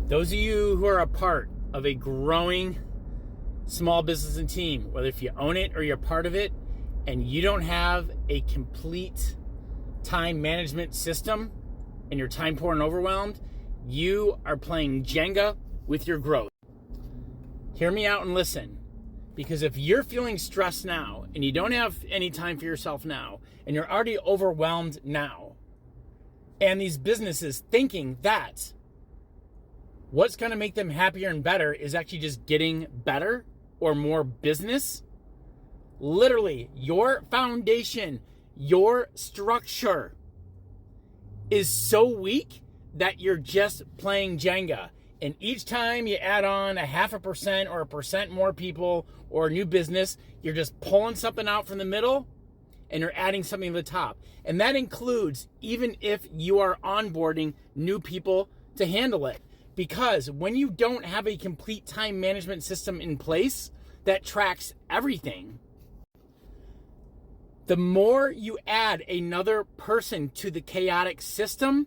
Those of you who are a part of a growing small business and team, whether if you own it or you're part of it, and you don't have a complete time management system and you're time poor and overwhelmed, you are playing Jenga with your growth. Hear me out and listen. Because if you're feeling stressed now and you don't have any time for yourself now and you're already overwhelmed now, and these businesses thinking that what's going to make them happier and better is actually just getting better or more business, literally your foundation, your structure is so weak that you're just playing Jenga. And each time you add on 0.5% or 1% more people or a new business, you're just pulling something out from the middle and you're adding something to the top. And that includes even if you are onboarding new people to handle it. Because when you don't have a complete time management system in place that tracks everything, the more you add another person to the chaotic system,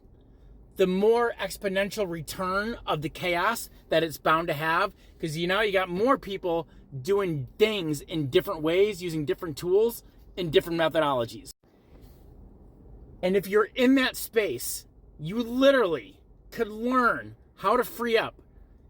the more exponential return of the chaos that it's bound to have. Because you got more people doing things in different ways, using different tools and different methodologies. And if you're in that space, you literally could learn how to free up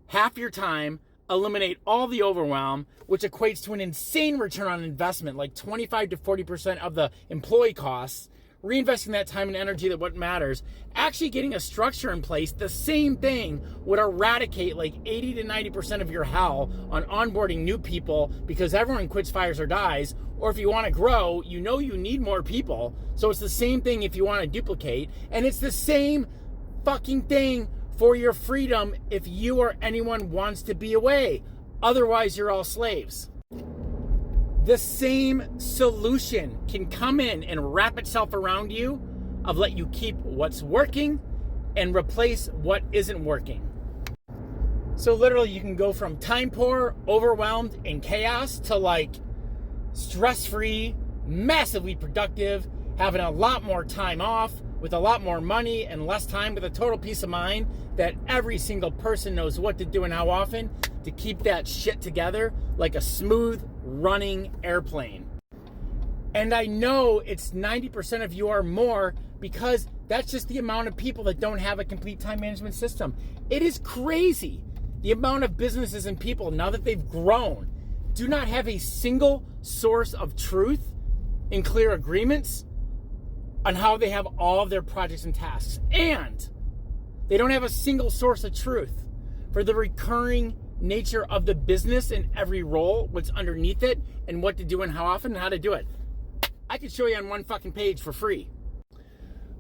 half your time, eliminate all the overwhelm, which equates to an insane return on investment, like 25 to 40% of the employee costs, reinvesting that time and energy that what matters, actually getting a structure in place. The same thing would eradicate like 80 to 90% of your hell on onboarding new people, because everyone quits, fires, or dies. Or if you want to grow, you need more people. So it's the same thing if you want to duplicate. And it's the same fucking thing for your freedom if you or anyone wants to be away. Otherwise, you're all slaves. The same solution can come in and wrap itself around you of let you keep what's working and replace what isn't working. So literally you can go from time poor, overwhelmed, and chaos to like stress-free, massively productive, having a lot more time off with a lot more money and less time, with a total peace of mind that every single person knows what to do and how often to keep that shit together like a smooth running airplane. And I know it's 90% of you or more, because that's just the amount of people that don't have a complete time management system. It is crazy the amount of businesses and people, now that they've grown, do not have a single source of truth in clear agreements on how they have all of their projects and tasks. And they don't have a single source of truth for the recurring nature of the business and every role, what's underneath it, and what to do and how often and how to do it. I could show you on one fucking page for free.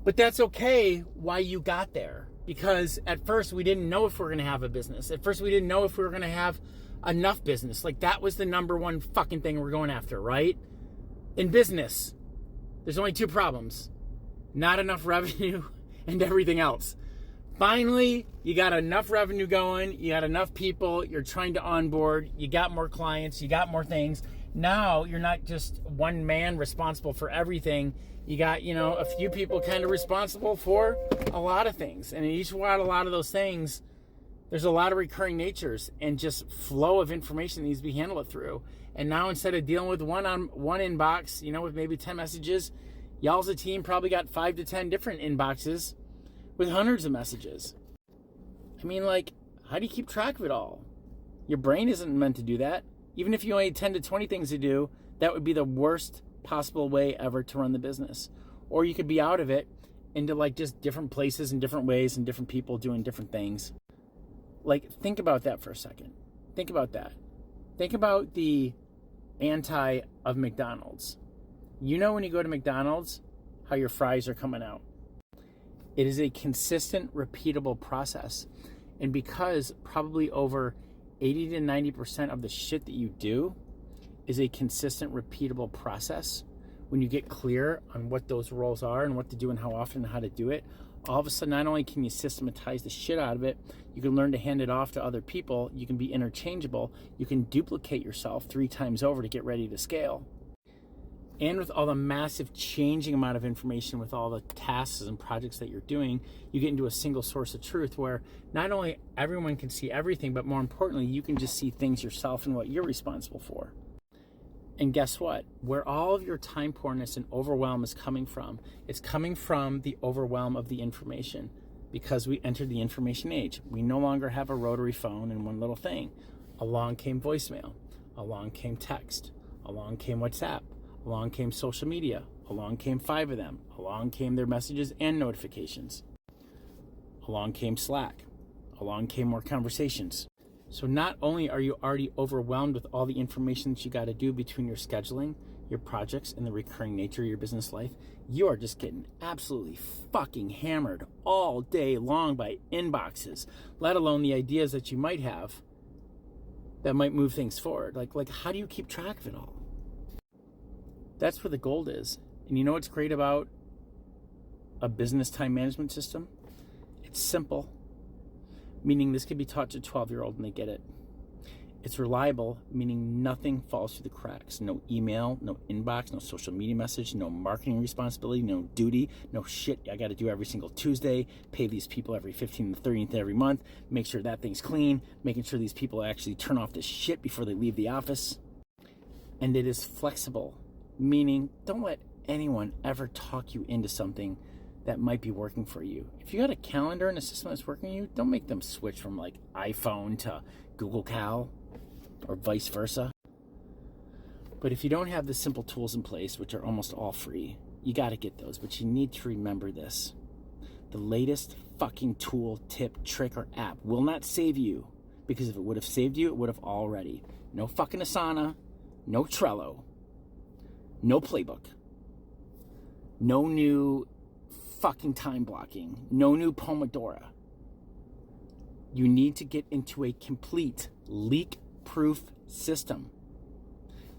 But that's okay why you got there. Because at first we didn't know if we were going to have a business. At first we didn't know if we were going to have enough business. Like that was the number one fucking thing we're going after, right? In business, there's only two problems. Not enough revenue and everything else. Finally, you got enough revenue going, you got enough people, you're trying to onboard, you got more clients, you got more things. Now you're not just one man responsible for everything. You got, a few people kind of responsible for a lot of things. And in each one, a lot of those things, there's a lot of recurring natures and just flow of information that needs to be handled through. And now instead of dealing with one inbox, with maybe 10 messages, y'all as a team probably got 5 to 10 different inboxes with hundreds of messages. I mean, how do you keep track of it all? Your brain isn't meant to do that. Even if you only had 10 to 20 things to do, that would be the worst possible way ever to run the business. Or you could be out of it into just different places and different ways and different people doing different things. Think about that for a second. Think about that. Think about the anti of McDonald's. When you go to McDonald's, how your fries are coming out. It is a consistent, repeatable process. And because probably over 80 to 90% of the shit that you do is a consistent, repeatable process, when you get clear on what those roles are and what to do and how often and how to do it, all of a sudden, not only can you systematize the shit out of it, you can learn to hand it off to other people, you can be interchangeable, you can duplicate yourself 3 times over to get ready to scale. And with all the massive changing amount of information with all the tasks and projects that you're doing, you get into a single source of truth where not only everyone can see everything, but more importantly, you can just see things yourself and what you're responsible for. And guess what? Where all of your time poorness and overwhelm is coming from, it's coming from the overwhelm of the information. Because we entered the information age. We no longer have a rotary phone and one little thing. Along came voicemail. Along came text. Along came WhatsApp. Along came social media. Along came 5 of them. Along came their messages and notifications. Along came Slack. Along came more conversations. So not only are you already overwhelmed with all the information that you got to do between your scheduling, your projects, and the recurring nature of your business life, you are just getting absolutely fucking hammered all day long by inboxes, let alone the ideas that you might have that might move things forward. Like how do you keep track of it all? That's where the gold is. And you know what's great about a business time management system? It's simple, meaning this can be taught to a 12-year-old and they get it. It's reliable, meaning nothing falls through the cracks. No email, no inbox, no social media message, no marketing responsibility, no duty, no shit I got to do every single Tuesday, pay these people every 15th and 30th every month, make sure that thing's clean, making sure these people actually turn off this shit before they leave the office. And it is flexible, meaning don't let anyone ever talk you into something that might be working for you. If you got a calendar and a system that's working for you, don't make them switch from like iPhone to Google Cal or vice versa. But if you don't have the simple tools in place, which are almost all free, you got to get those. But you need to remember this. The latest fucking tool, tip, trick, or app will not save you, because if it would have saved you, it would have already. No fucking Asana, no Trello, no playbook, no new fucking time blocking, no new Pomodoro. You need to get into a complete leak-proof system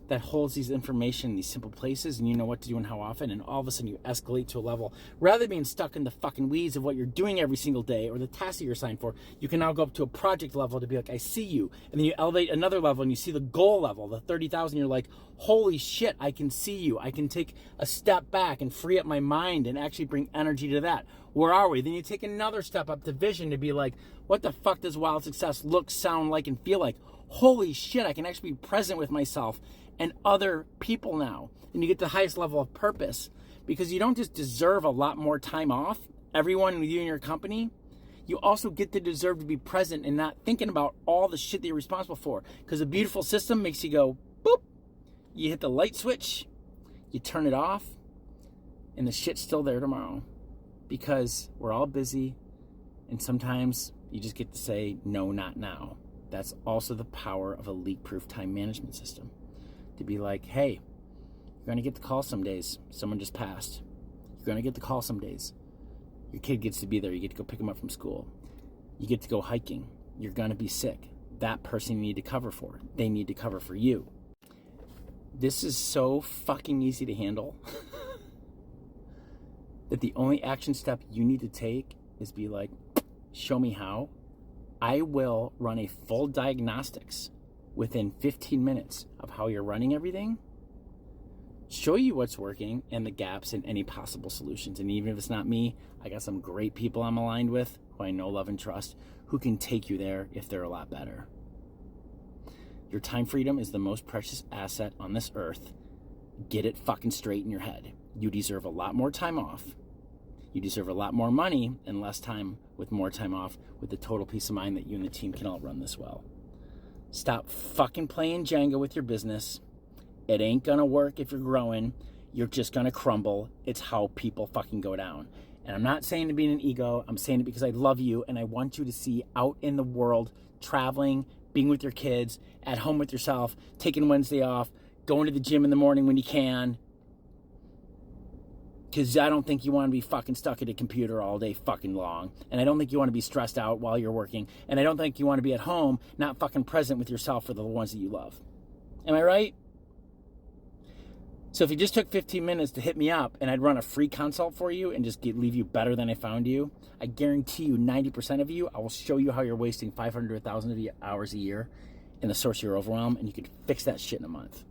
that holds these information in these simple places, and you know what to do and how often, and all of a sudden you escalate to a level. Rather than being stuck in the fucking weeds of what you're doing every single day or the tasks that you're assigned for, you can now go up to a project level to be like, I see you. And then you elevate another level and you see the goal level, the 30,000. You're like, holy shit, I can see you. I can take a step back and free up my mind and actually bring energy to that. Where are we? Then you take another step up to vision to be like, what the fuck does wild success look, sound like, and feel like? Holy shit, I can actually be present with myself and other people now. And you get the highest level of purpose, because you don't just deserve a lot more time off, everyone with you in your company, you also get to deserve to be present and not thinking about all the shit that you're responsible for. Because a beautiful system makes you go, boop, you hit the light switch, you turn it off, and the shit's still there tomorrow. Because we're all busy, and sometimes you just get to say, no, not now. That's also the power of a leak-proof time management system. To be like, hey, you're going to get the call some days. Someone just passed. You're going to get the call some days. Your kid gets to be there. You get to go pick them up from school. You get to go hiking. You're going to be sick. That person you need to cover for. They need to cover for you. This is so fucking easy to handle that the only action step you need to take is be like, show me how. I will run a full diagnostics within 15 minutes of how you're running everything, show you what's working and the gaps and any possible solutions. And even if it's not me, I got some great people I'm aligned with who I know, love, and trust, who can take you there if they're a lot better. Your time freedom is the most precious asset on this earth. Get it fucking straight in your head. You deserve a lot more time off. You deserve a lot more money and less time with more time off, with the total peace of mind that you and the team can all run this well. Stop fucking playing Jenga with your business. It ain't gonna work if you're growing. You're just gonna crumble. It's how people fucking go down. And I'm not saying to be an ego. I'm saying it because I love you and I want you to see out in the world, traveling, being with your kids, at home with yourself, taking Wednesday off, going to the gym in the morning when you can. Because I don't think you want to be fucking stuck at a computer all day fucking long. And I don't think you want to be stressed out while you're working. And I don't think you want to be at home not fucking present with yourself for the ones that you love. Am I right? So if you just took 15 minutes to hit me up and I'd run a free consult for you and just leave you better than I found you, I guarantee you 90% of you, I will show you how you're wasting 500 to 1,000 hours a year in the source of your overwhelm, and you could fix that shit in a month.